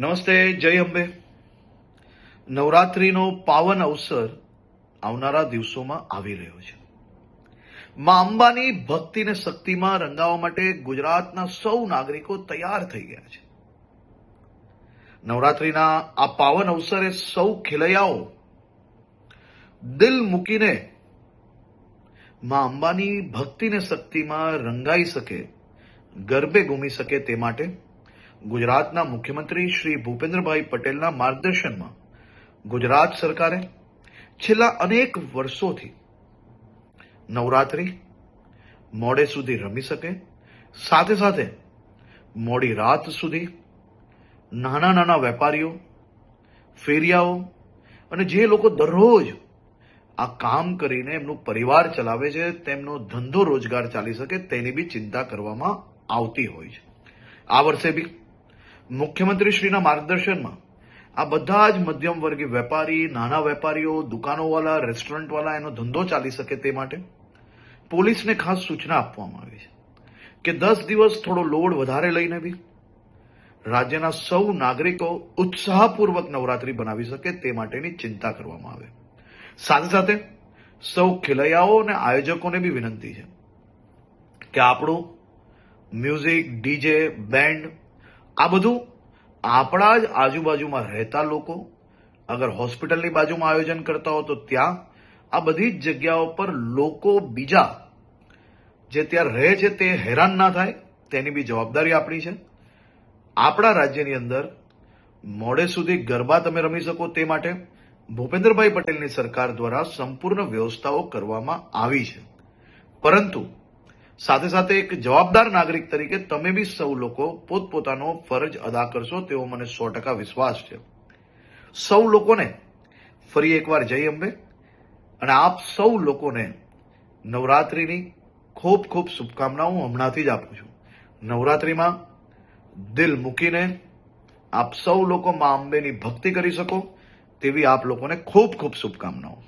નમસ્તે, જય અંબે. નવરાત્રીનો પાવન અવસર આવનારા દિવસોમાં આવી રહ્યો છે. માં અંબાની ભક્તિ ને શક્તિમાં રંગાવવા માટે ગુજરાતના સૌ નાગરિકો તૈયાર થઈ ગયા છે. નવરાત્રીના આ પાવન અવસરે સૌ ખેલૈયાઓ દિલ મૂકીને માં અંબાની ભક્તિ ને શક્તિમાં રંગાઈ શકે, ગરબે ઘૂમી શકે તે માટે ગુજરાતના મુખ્યમંત્રી શ્રી ભૂપેન્દ્રભાઈ પટેલના માર્ગદર્શનમાં ગુજરાત સરકારે છેલ્લા અનેક વર્ષોથી નવરાત્રી મોડે સુધી રમી શકે, સાથે સાથે મોડી રાત સુધી નાના નાના વેપારીઓ, ફેરિયાઓ અને જે લોકો દરરોજ આ કામ કરીને એમનું પરિવાર ચલાવે છે, તેમનો ધંધો રોજગાર ચાલી શકે તેની બી ચિંતા કરવામાં આવતી હોય છે. આ વર્ષે બી મુખ્યમંત્રીશ્રીના માર્ગદર્શનમાં આ બધા જ મધ્યમ વર્ગીય વેપારી, નાના વેપારીઓ, દુકાનોવાળા, રેસ્ટોરન્ટવાળા એનો ધંધો ચાલી શકે તે માટે પોલીસને ખાસ સૂચના આપવામાં આવી છે કે 10 દિવસ થોડો લોડ વધારે લઈને બી રાજ્યના સૌ નાગરિકો ઉત્સાહપૂર્વક નવરાત્રી બનાવી શકે તે માટેની ચિંતા કરવામાં આવે. સાથે સાથે સૌ ખેલૈયાઓ અને આયોજકોને બી વિનંતી છે કે આપણું મ્યુઝિક, ડીજે, બેન્ડ આ બધું આપણા જ આજુબાજુમાં રહેતા લોકો, અગર હોસ્પિટલની બાજુમાં આયોજન કરતા હો તો ત્યાં આ બધી જ જગ્યાઓ પર લોકો બીજા જે ત્યાં રહે છે તે હેરાન ના થાય તેની બી જવાબદારી આપણી છે. આપણા રાજ્યની અંદર મોડે સુધી ગરબા તમે રમી શકો તે માટે ભૂપેન્દ્રભાઈ પટેલની સરકાર દ્વારા સંપૂર્ણ વ્યવસ્થાઓ કરવામાં આવી છે. પરંતુ સાથે સાથે એક જવાબદાર નાગરિક તરીકે તમે બી સૌ લોકો પોતપોતાનો ફરજ અદા કરશો તેવો મને 100% વિશ્વાસ છે. સૌ લોકોને ફરી એકવાર જય અંબે અને આપ સૌ લોકોને નવરાત્રીની ખૂબ ખૂબ શુભકામનાઓ હું હમણાંથી જ આપું છું. નવરાત્રીમાં દિલ મૂકીને આપ સૌ લોકો માં અંબેની ભક્તિ કરી શકો તેવી આપ લોકોને ખૂબ ખૂબ શુભકામનાઓ.